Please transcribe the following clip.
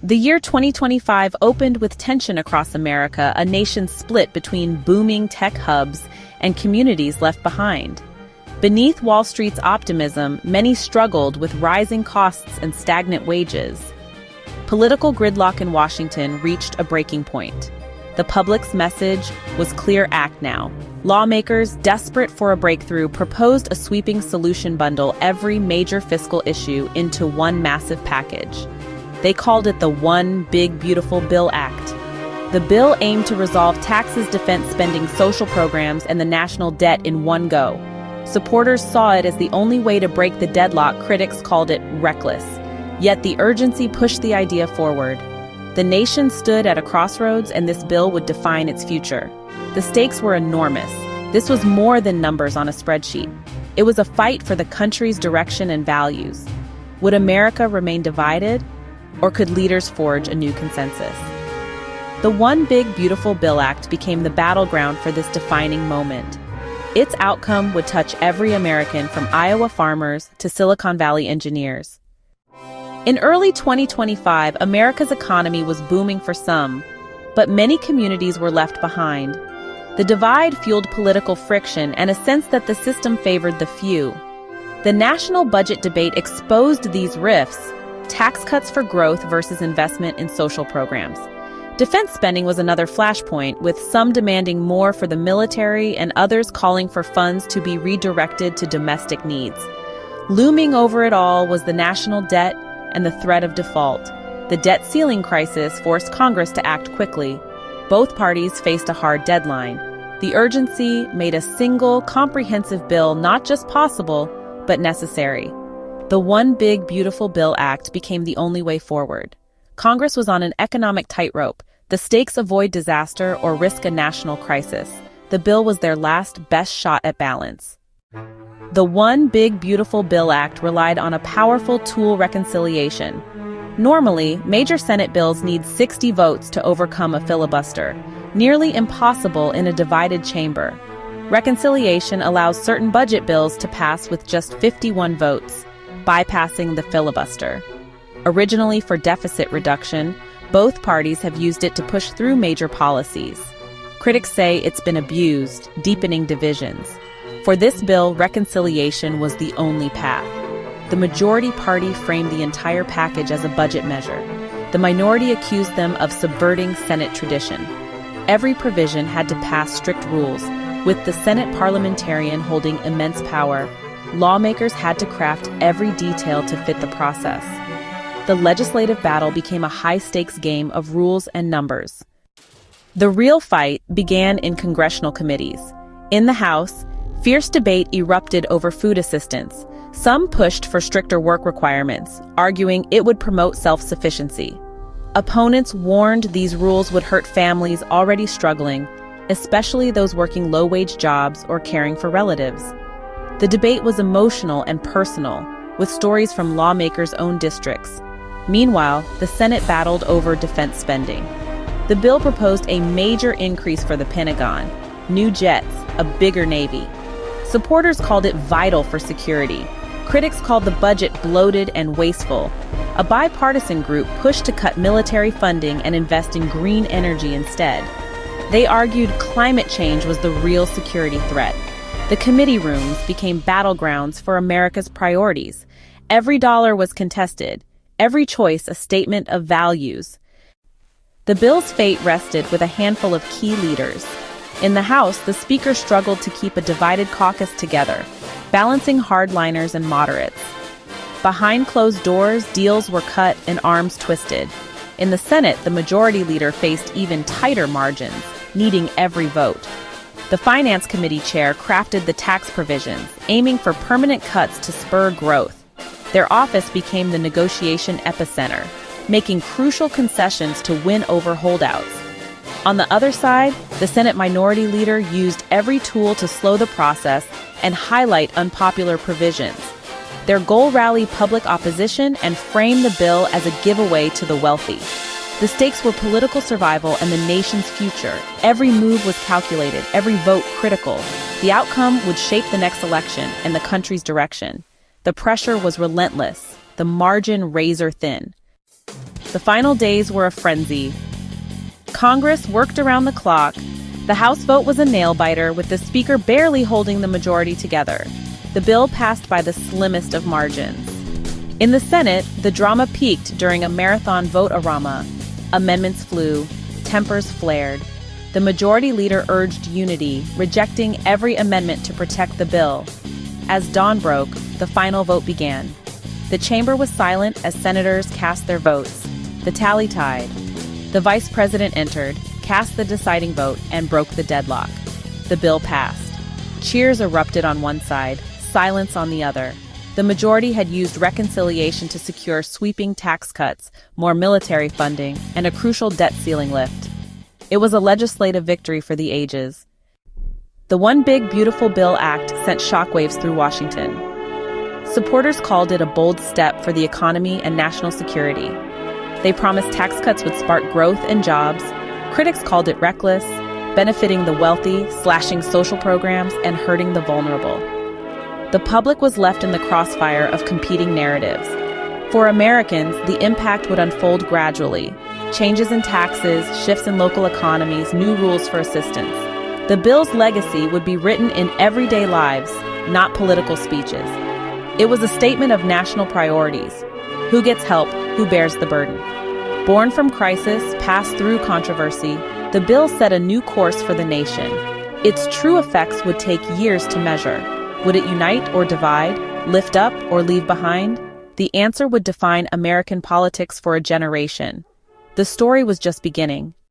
The year 2025 opened with tension across America, a nation split between booming tech hubs and communities left behind. Beneath Wall Street's optimism, many struggled with rising costs and stagnant wages. Political gridlock in Washington reached a breaking point. The public's message was clear: act now. Lawmakers, desperate for a breakthrough, proposed a sweeping solution bundle every major fiscal issue into one massive package. They called it the One Big Beautiful Bill Act. The bill aimed to resolve taxes, defense spending, social programs, and the national debt in one go. Supporters saw it as the only way to break the deadlock. Critics called it reckless. Yet the urgency pushed the idea forward. The nation stood at a crossroads, and this bill would define its future. The stakes were enormous. This was more than numbers on a spreadsheet. It was a fight for the country's direction and values. Would America remain divided, or could leaders forge a new consensus? The One Big Beautiful Bill Act became the battleground for this defining moment. Its outcome would touch every American, from Iowa farmers to Silicon Valley engineers. In early 2025, America's economy was booming for some, but many communities were left behind. The divide fueled political friction and a sense that the system favored the few. The national budget debate exposed these rifts: tax cuts for growth versus investment in social programs. Defense spending was another flashpoint, with some demanding more for the military and others calling for funds to be redirected to domestic needs. Looming over it all was the national debt and the threat of default. The debt ceiling crisis forced Congress to act quickly. Both parties faced a hard deadline. The urgency made a single, comprehensive bill not just possible, but necessary. The One Big Beautiful Bill Act became the only way forward. Congress was on an economic tightrope. The stakes: avoid disaster or risk a national crisis. The bill was their last best shot at balance. The One Big Beautiful Bill Act relied on a powerful tool: reconciliation. Normally, major Senate bills need 60 votes to overcome a filibuster, nearly impossible in a divided chamber. Reconciliation allows certain budget bills to pass with just 51 votes, bypassing the filibuster. Originally for deficit reduction, both parties have used it to push through major policies. Critics say it's been abused, deepening divisions. For this bill, reconciliation was the only path. The majority party framed the entire package as a budget measure. The minority accused them of subverting Senate tradition. Every provision had to pass strict rules, with the Senate parliamentarian holding immense power. Lawmakers had to craft every detail to fit the process. The legislative battle became a high-stakes game of rules and numbers. The real fight began in congressional committees. In the House, fierce debate erupted over food assistance. Some pushed for stricter work requirements, arguing it would promote self-sufficiency. Opponents warned these rules would hurt families already struggling, especially those working low-wage jobs or caring for relatives. The debate was emotional and personal, with stories from lawmakers' own districts. Meanwhile, the Senate battled over defense spending. The bill proposed a major increase for the Pentagon: new jets, a bigger Navy. Supporters called it vital for security. Critics called the budget bloated and wasteful. A bipartisan group pushed to cut military funding and invest in green energy instead. They argued climate change was the real security threat. The committee rooms became battlegrounds for America's priorities. Every dollar was contested, every choice a statement of values. The bill's fate rested with a handful of key leaders. In the House, the Speaker struggled to keep a divided caucus together, balancing hardliners and moderates. Behind closed doors, deals were cut and arms twisted. In the Senate, the Majority Leader faced even tighter margins, needing every vote. The Finance Committee chair crafted the tax provisions, aiming for permanent cuts to spur growth. Their office became the negotiation epicenter, making crucial concessions to win over holdouts. On the other side, the Senate Minority Leader used every tool to slow the process and highlight unpopular provisions. Their goal: rally public opposition and frame the bill as a giveaway to the wealthy. The stakes were political survival and the nation's future. Every move was calculated, every vote critical. The outcome would shape the next election and the country's direction. The pressure was relentless, the margin razor thin. The final days were a frenzy. Congress worked around the clock. The House vote was a nail-biter, with the Speaker barely holding the majority together. The bill passed by the slimmest of margins. In the Senate, the drama peaked during a marathon vote-a-rama. Amendments flew, tempers flared. The majority leader urged unity, rejecting every amendment to protect the bill. As dawn broke, the final vote began. The chamber was silent as senators cast their votes. The tally tied. The vice president entered, cast the deciding vote, and broke the deadlock. The bill passed. Cheers erupted on one side, silence on the other. The majority had used reconciliation to secure sweeping tax cuts, more military funding, and a crucial debt ceiling lift. It was a legislative victory for the ages. The One Big Beautiful Bill Act sent shockwaves through Washington. Supporters called it a bold step for the economy and national security. They promised tax cuts would spark growth and jobs. Critics called it reckless, benefiting the wealthy, slashing social programs, and hurting the vulnerable. The public was left in the crossfire of competing narratives. For Americans, the impact would unfold gradually. Changes in taxes, shifts in local economies, new rules for assistance. The bill's legacy would be written in everyday lives, not political speeches. It was a statement of national priorities. Who gets help? Who bears the burden? Born from crisis, passed through controversy, the bill set a new course for the nation. Its true effects would take years to measure. Would it unite or divide, lift up or leave behind? The answer would define American politics for a generation. The story was just beginning.